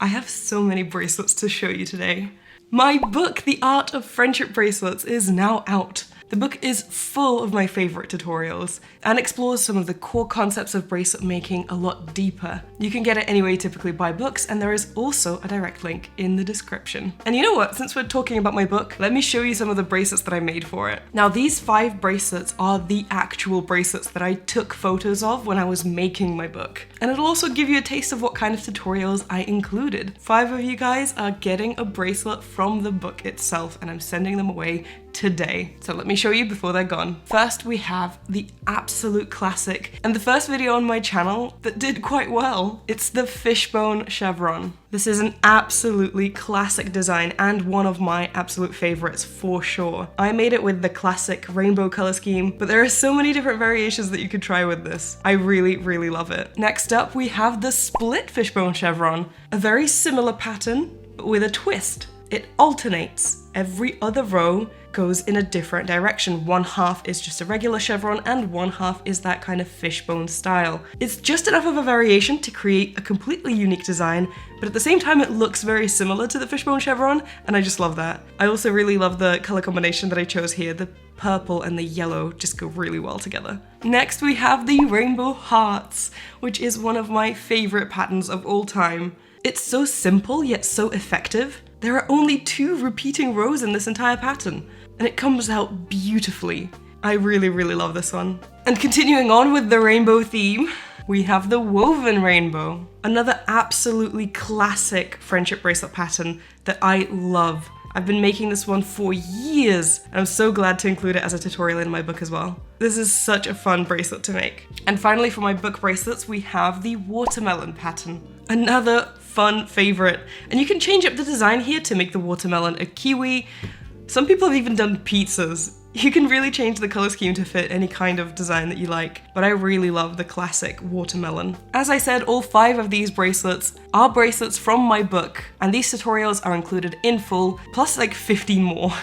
I have so many bracelets to show you today. My book, The Art of Friendship Bracelets, is now out. The book is full of my favorite tutorials and explores some of the core concepts of bracelet making a lot deeper. You can get it anywhere you typically buy books, and there is also a direct link in the description. And you know what? Since we're talking about my book, let me show you some of the bracelets that I made for it. Now, these 5 bracelets are the actual bracelets that I took photos of when I was making my book. And it'll also give you a taste of what kind of tutorials I included. 5 of you guys are getting a bracelet from the book itself, and I'm sending them away today. So let me show you before they're gone. First, we have the absolute classic and the first video on my channel that did quite well. It's the fishbone chevron. This is an absolutely classic design and one of my absolute favorites for sure. I made it with the classic rainbow color scheme, but there are so many different variations that you could try with this. I really, really love it. Next up, we have the split fishbone chevron, a very similar pattern, but with a twist. It alternates. Every other row goes in a different direction. One half is just a regular chevron and one half is that kind of fishbone style. It's just enough of a variation to create a completely unique design, but at the same time it looks very similar to the fishbone chevron, and I just love that. I also really love the color combination that I chose here. The purple and the yellow just go really well together. Next, we have the rainbow hearts, which is one of my favorite patterns of all time. It's so simple yet so effective. There are only 2 repeating rows in this entire pattern, and it comes out beautifully. I really, really love this one. And continuing on with the rainbow theme, we have the woven rainbow, another absolutely classic friendship bracelet pattern that I love. I've been making this one for years, and I'm so glad to include it as a tutorial in my book as well. This is such a fun bracelet to make. And finally, for my book bracelets, we have the watermelon pattern, another fun favorite. And you can change up the design here to make the watermelon a kiwi. Some people have even done pizzas. You can really change the color scheme to fit any kind of design that you like, but I really love the classic watermelon. As I said, all 5 of these bracelets are bracelets from my book, and these tutorials are included in full, plus like 15 more.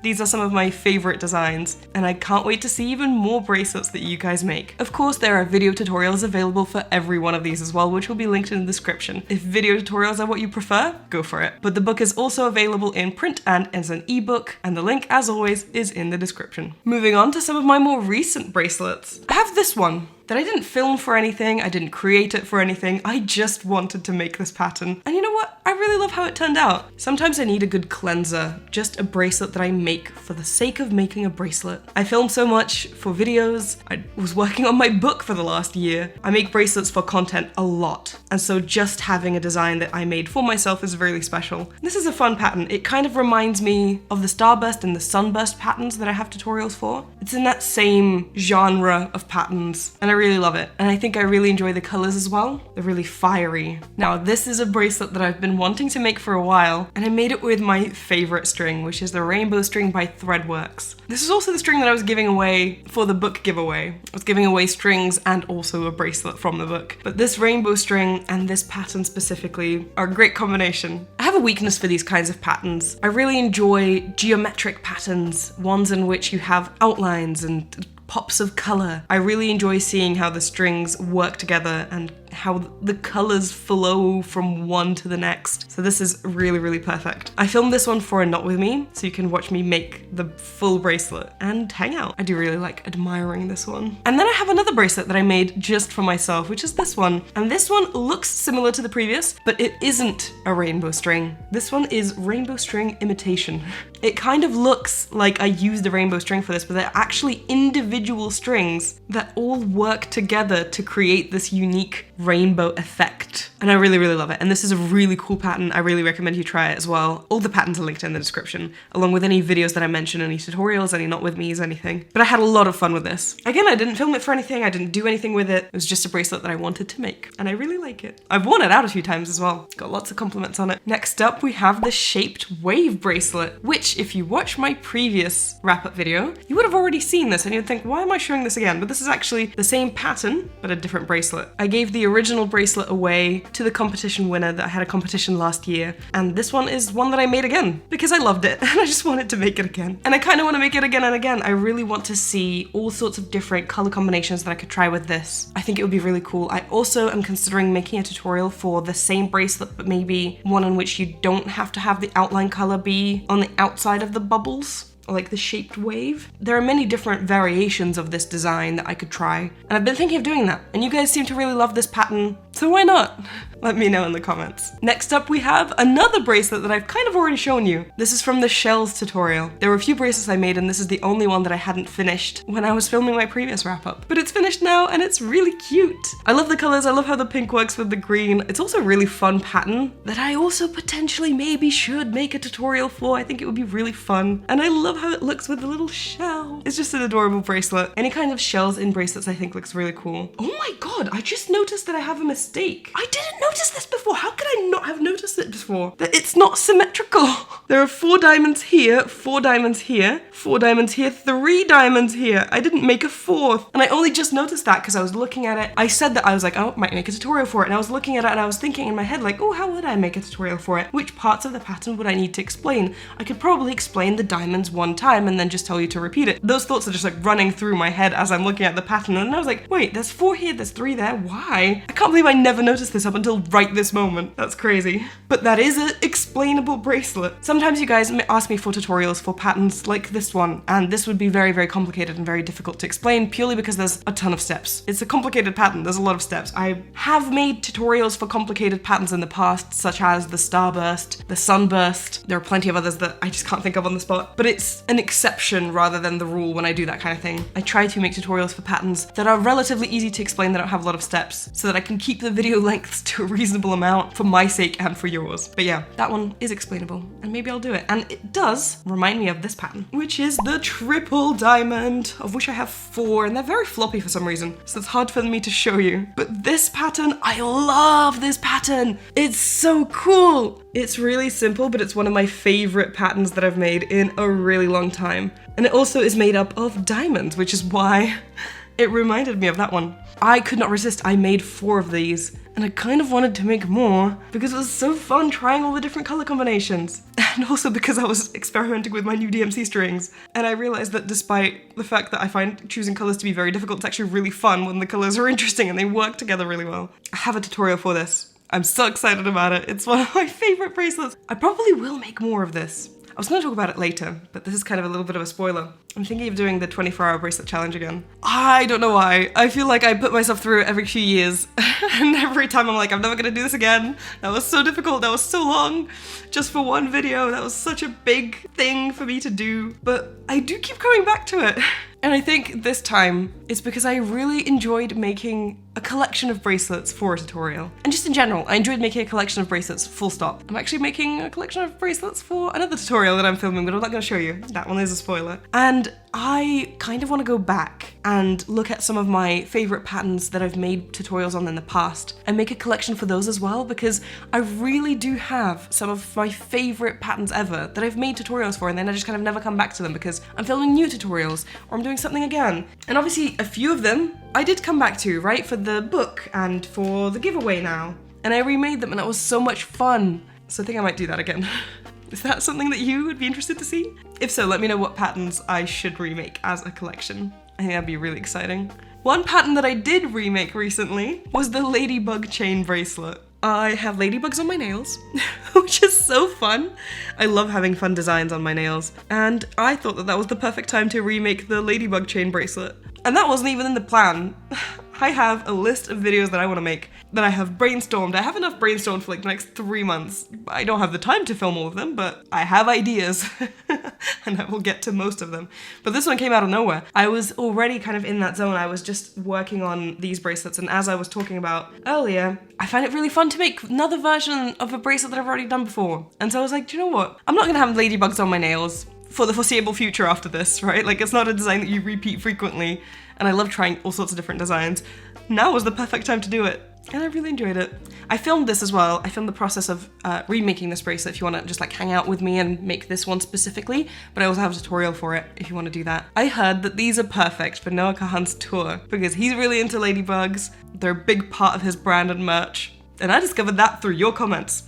These are some of my favorite designs, and I can't wait to see even more bracelets that you guys make. Of course, there are video tutorials available for every one of these as well, which will be linked in the description. If video tutorials are what you prefer, go for it. But the book is also available in print and as an ebook, and the link, as always, is in the description. Moving on to some of my more recent bracelets. I have this one that I didn't film for anything, I didn't create it for anything, I just wanted to make this pattern. And you know what? I really love how it turned out. Sometimes I need a good cleanser, just a bracelet that I make for the sake of making a bracelet. I film so much for videos, I was working on my book for the last year. I make bracelets for content a lot, and so just having a design that I made for myself is really special. This is a fun pattern. It kind of reminds me of the starburst and the sunburst patterns that I have tutorials for. It's in that same genre of patterns, and I really love it. And I think I really enjoy the colors as well. They're really fiery. Now, this is a bracelet that I've been wanting to make for a while, and I made it with my favorite string, which is the rainbow string by Threadworks. This is also the string that I was giving away for the book giveaway. I was giving away strings and also a bracelet from the book. But this rainbow string and this pattern specifically are a great combination. I have a weakness for these kinds of patterns. I really enjoy geometric patterns, ones in which you have outlines and pops of color. I really enjoy seeing how the strings work together and how the colors flow from one to the next. So this is really, really perfect. I filmed this one for a Not With Me, so you can watch me make the full bracelet and hang out. I do really like admiring this one. And then I have another bracelet that I made just for myself, which is this one. And this one looks similar to the previous, but it isn't a rainbow string. This one is rainbow string imitation. It kind of looks like I used a rainbow string for this, but they're actually individual strings that all work together to create this unique rainbow effect. And I really, really love it. And this is a really cool pattern. I really recommend you try it as well. All the patterns are linked in the description, along with any videos that I mention, any tutorials, any Not With Me's, anything. But I had a lot of fun with this. Again, I didn't film it for anything. I didn't do anything with it. It was just a bracelet that I wanted to make. And I really like it. I've worn it out a few times as well. Got lots of compliments on it. Next up, we have the shaped wave bracelet, which which if you watch my previous wrap-up video, you would have already seen this and you'd think, why am I showing this again? But this is actually the same pattern, but a different bracelet. I gave the original bracelet away to the competition winner that I had a competition last year, and this one is one that I made again because I loved it and I just wanted to make it again. And I kind of want to make it again and again. I really want to see all sorts of different color combinations that I could try with this. I think it would be really cool. I also am considering making a tutorial for the same bracelet, but maybe one in which you don't have to have the outline color be on the outside of the bubbles, or like the shaped wave. There are many different variations of this design that I could try, and I've been thinking of doing that. And you guys seem to really love this pattern, so why not? Let me know in the comments. Next up, we have another bracelet that I've kind of already shown you. This is from the shells tutorial. There were a few bracelets I made, and this is the only one that I hadn't finished when I was filming my previous wrap-up. But it's finished now, and it's really cute. I love the colors. I love how the pink works with the green. It's also a really fun pattern that I also potentially maybe should make a tutorial for. I think it would be really fun. And I love how it looks with the little shell. It's just an adorable bracelet. Any kind of shells in bracelets I think looks really cool. Oh my god, I just noticed that I have a mistake. I didn't notice this before. How could I not have noticed it before? That it's not symmetrical. There are 4 diamonds here, 4 diamonds here, 4 diamonds here, 3 diamonds here. I didn't make a 4th. And I only just noticed that because I was looking at it. I said that I was like, oh, I might make a tutorial for it. And I was looking at it and I was thinking in my head like, oh, how would I make a tutorial for it? Which parts of the pattern would I need to explain? I could probably explain the diamonds one time and then just tell you to repeat it. Those thoughts are just like running through my head as I'm looking at the pattern. And I was like, wait, there's 4 here, there's 3 there. Why? I can't believe I never noticed this up until right this moment. That's crazy. But that is an explainable bracelet. Sometimes you guys ask me for tutorials for patterns like this one, and this would be very, very complicated and very difficult to explain purely because there's a ton of steps. It's a complicated pattern. There's a lot of steps. I have made tutorials for complicated patterns in the past, such as the starburst, the sunburst. There are plenty of others that I just can't think of on the spot, but it's an exception rather than the rule when I do that kind of thing. I try to make tutorials for patterns that are relatively easy to explain, that don't have a lot of steps, so that I can keep the video lengths to a reasonable amount for my sake and for yours. But yeah, that one is explainable, and maybe I'll do it. And it does remind me of this pattern, which is the triple diamond, of which I have 4, and they're very floppy for some reason, so it's hard for me to show you. But this pattern, I love this pattern. It's so cool. It's really simple, but it's one of my favorite patterns that I've made in a really long time. And it also is made up of diamonds, which is why it reminded me of that one. I could not resist. I made 4 of these, and I kind of wanted to make more because it was so fun trying all the different color combinations. And also because I was experimenting with my new DMC strings, and I realized that despite the fact that I find choosing colors to be very difficult, it's actually really fun when the colors are interesting and they work together really well. I have a tutorial for this. I'm so excited about it. It's one of my favorite bracelets. I probably will make more of this. I was going to talk about it later, but this is kind of a little bit of a spoiler. I'm thinking of doing the 24-hour bracelet challenge again. I don't know why. I feel like I put myself through it every few years, and every time I'm like, I'm never gonna do this again. That was so difficult, that was so long, just for one video. That was such a big thing for me to do, but I do keep coming back to it. And I think this time it's because I really enjoyed making a collection of bracelets for a tutorial. And just in general, I enjoyed making a collection of bracelets, full stop. I'm actually making a collection of bracelets for another tutorial that I'm filming, but I'm not gonna show you. That one is a spoiler. And I kind of want to go back and look at some of my favorite patterns that I've made tutorials on in the past and make a collection for those as well, because I really do have some of my favorite patterns ever that I've made tutorials for, and then I just kind of never come back to them because I'm filming new tutorials or I'm doing something again. And obviously a few of them I did come back to, right, for the book and for the giveaway now. And I remade them and that was so much fun. So I think I might do that again. Is that something that you would be interested to see? If so, let me know what patterns I should remake as a collection. I think that'd be really exciting. One pattern that I did remake recently was the ladybug chain bracelet. I have ladybugs on my nails, which is so fun. I love having fun designs on my nails, and I thought that that was the perfect time to remake the ladybug chain bracelet. And that wasn't even in the plan. I have a list of videos that I want to make that I have brainstormed. I have enough brainstormed for like the next 3 months. I don't have the time to film all of them, but I have ideas and I will get to most of them. But this one came out of nowhere. I was already kind of in that zone. I was just working on these bracelets, and as I was talking about earlier, I find it really fun to make another version of a bracelet that I've already done before. And so I was like, do you know what? I'm not gonna have ladybugs on my nails for the foreseeable future after this, right? Like, it's not a design that you repeat frequently, and I love trying all sorts of different designs. Now was the perfect time to do it. and I really enjoyed it. I filmed this as well. I filmed the process of remaking this bracelet if you want to just like hang out with me and make this one specifically, but I also have a tutorial for it if you want to do that. I heard that these are perfect for Noah Kahan's tour because he's really into ladybugs. They're a big part of his brand and merch, and I discovered that through your comments.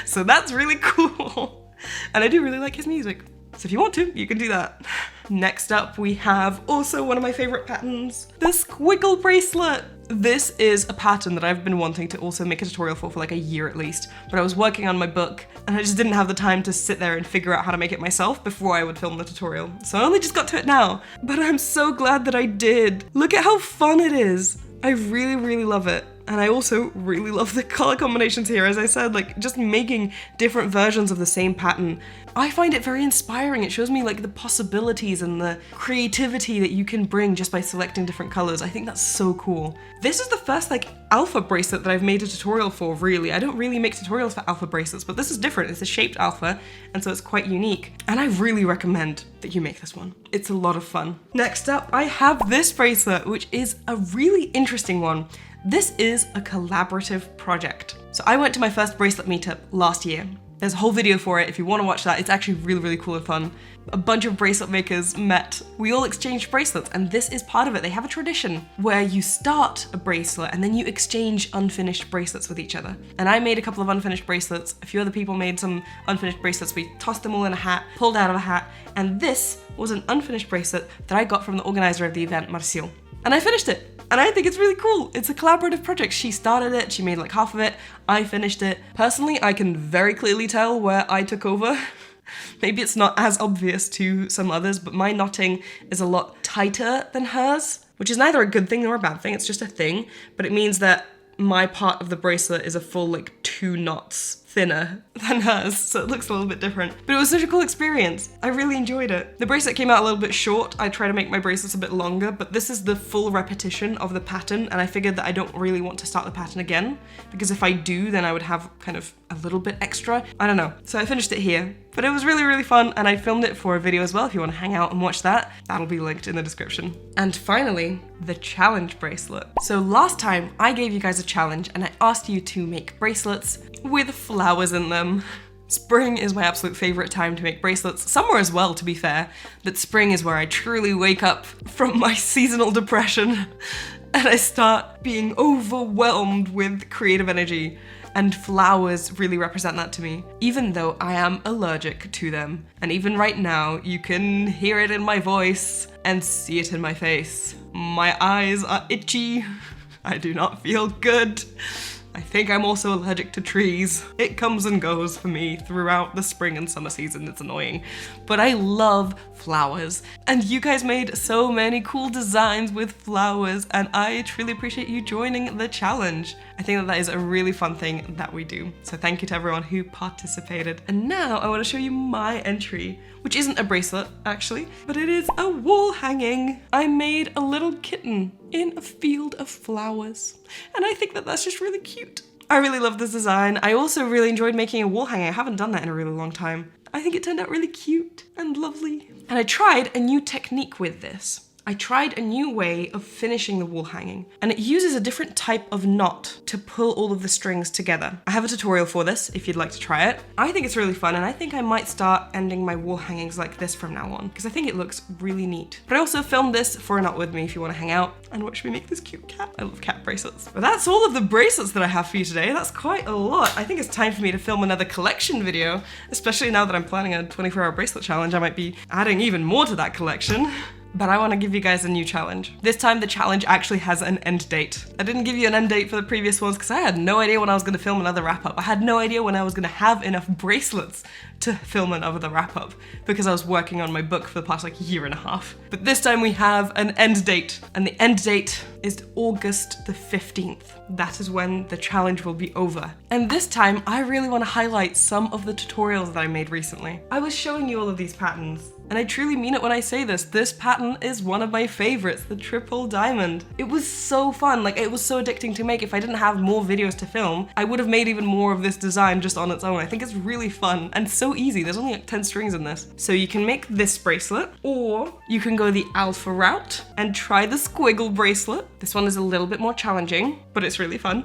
So that's really cool. And I do really like his music. So if you want to, you can do that. Next up, we have also one of my favorite patterns, the squiggle bracelet. This is a pattern that I've been wanting to also make a tutorial for like a year at least, but I was working on my book and I just didn't have the time to sit there and figure out how to make it myself before I would film the tutorial. So I only just got to it now, but I'm so glad that I did. Look at how fun it is. I really, really love it. And I also really love the color combinations here. As I said, like just making different versions of the same pattern. I find it very inspiring. It shows me like the possibilities and the creativity that you can bring just by selecting different colors. I think that's so cool. This is the first like alpha bracelet that I've made a tutorial for, really. I don't really make tutorials for alpha bracelets, but this is different. It's a shaped alpha, and so it's quite unique. And I really recommend that you make this one. It's a lot of fun. Next up, I have this bracelet, which is a really interesting one. This is a collaborative project. So I went to my first bracelet meetup last year. There's a whole video for it if you want to watch that. It's actually really, really cool and fun. A bunch of bracelet makers met. We all exchanged bracelets, and this is part of it. They have a tradition where you start a bracelet and then you exchange unfinished bracelets with each other. And I made a couple of unfinished bracelets. A few other people made some unfinished bracelets. We tossed them all in a hat, pulled out of a hat, and this was an unfinished bracelet that I got from the organizer of the event, Marcel. And I finished it. And I think it's really cool. It's a collaborative project. She started it, she made like half of it, I finished it. Personally, I can very clearly tell where I took over. Maybe it's not as obvious to some others, but my knotting is a lot tighter than hers, which is neither a good thing nor a bad thing, it's just a thing, but it means that my part of the bracelet is a full like 2 knots thinner than hers, so it looks a little bit different. But it was such a cool experience. I really enjoyed it. The bracelet came out a little bit short. I try to make my bracelets a bit longer, but this is the full repetition of the pattern, and I figured that I don't really want to start the pattern again, because if I do, then I would have kind of a little bit extra. I don't know. So I finished it here, but it was really, really fun, and I filmed it for a video as well. If you want to hang out and watch that, that'll be linked in the description. And finally, the challenge bracelet. So last time I gave you guys a challenge and I asked you to make bracelets with flowers in them. Spring is my absolute favorite time to make bracelets. Summer as well, to be fair, but spring is where I truly wake up from my seasonal depression and I start being overwhelmed with creative energy. And flowers really represent that to me, even though I am allergic to them. And even right now, you can hear it in my voice and see it in my face. My eyes are itchy. I do not feel good. I think I'm also allergic to trees. It comes and goes for me throughout the spring and summer season, it's annoying. But I love flowers. And you guys made so many cool designs with flowers, and I truly appreciate you joining the challenge. I think that is a really fun thing that we do. So thank you to everyone who participated. And now I want to show you my entry, which isn't a bracelet actually, but it is a wall hanging. I made a little kitten in a field of flowers, and I think that that's just really cute. I really love this design. I also really enjoyed making a wall hanging. I haven't done that in a really long time. I think it turned out really cute and lovely. And I tried a new technique with this. I tried a new way of finishing the wall hanging, and it uses a different type of knot to pull all of the strings together. I have a tutorial for this if you'd like to try it. I think it's really fun, and I think I might start ending my wall hangings like this from now on, because I think it looks really neat. But I also filmed this for a Knot with me if you want to hang out and watch me make this cute cat. I love cat bracelets. But that's all of the bracelets that I have for you today. That's quite a lot. I think it's time for me to film another collection video, especially now that I'm planning a 24-hour bracelet challenge. I might be adding even more to that collection. But I want to give you guys a new challenge. This time the challenge actually has an end date. I didn't give you an end date for the previous ones because I had no idea when I was going to film another wrap-up. I had no idea when I was going to have enough bracelets to film another wrap-up because I was working on my book for the past like year and a half. But this time we have an end date, and the end date is August the 15th. That is when the challenge will be over. And this time I really want to highlight some of the tutorials that I made recently. I was showing you all of these patterns And I truly mean it when I say this. This pattern is one of my favorites, the triple diamond. It was so fun, like it was so addicting to make. If I didn't have more videos to film, I would have made even more of this design just on its own. I think it's really fun and so easy. There's only like 10 strings in this. So you can make this bracelet, or you can go the alpha route and try the squiggle bracelet. This one is a little bit more challenging, but it's really fun.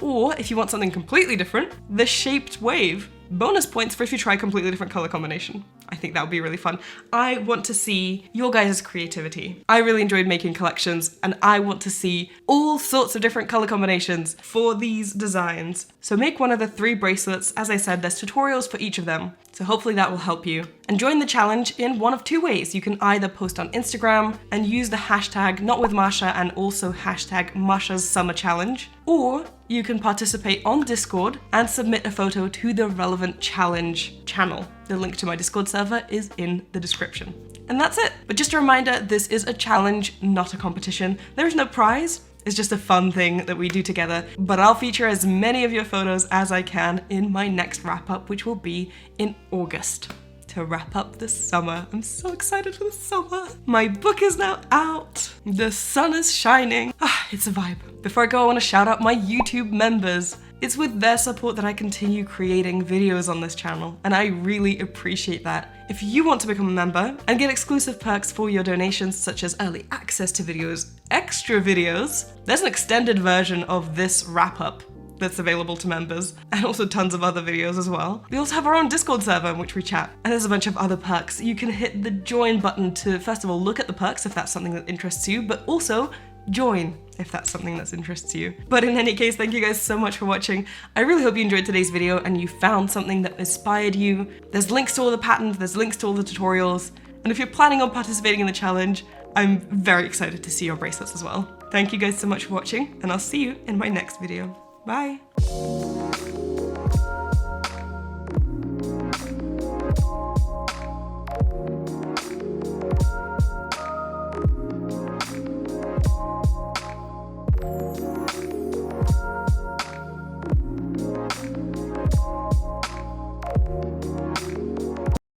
Or if you want something completely different, the shaped wave. Bonus points for if you try a completely different color combination. I think that would be really fun. I want to see your guys' creativity. I really enjoyed making collections, and I want to see all sorts of different color combinations for these designs. So make one of the 3 bracelets. As I said, there's tutorials for each of them. So hopefully that will help you. And join the challenge in one of 2 ways. You can either post on Instagram and use the hashtag #NotWithMasha and also hashtag Masha's Summer Challenge, or you can participate on Discord and submit a photo to the relevant challenge channel. The link to my Discord server is in the description. And that's it. But just a reminder, this is a challenge, not a competition. There is no prize. It's just a fun thing that we do together, but I'll feature as many of your photos as I can in my next wrap-up, which will be in August, to wrap up the summer. I'm so excited for the summer. My book is now out. The sun is shining. It's a vibe. Before I go, I want to shout out my YouTube members. It's with their support that I continue creating videos on this channel, and I really appreciate that. If you want to become a member and get exclusive perks for your donations, such as early access to videos, extra videos, there's an extended version of this wrap-up that's available to members, and also tons of other videos as well. We also have our own Discord server in which we chat, and there's a bunch of other perks. You can hit the join button to, first of all, look at the perks if that's something that interests you, but also join if that's something that interests you. But in any case, thank you guys so much for watching. I really hope you enjoyed today's video and you found something that inspired you. There's links to all the patterns, there's links to all the tutorials, and if you're planning on participating in the challenge, I'm very excited to see your bracelets as well. Thank you guys so much for watching, and I'll see you in my next video. Bye!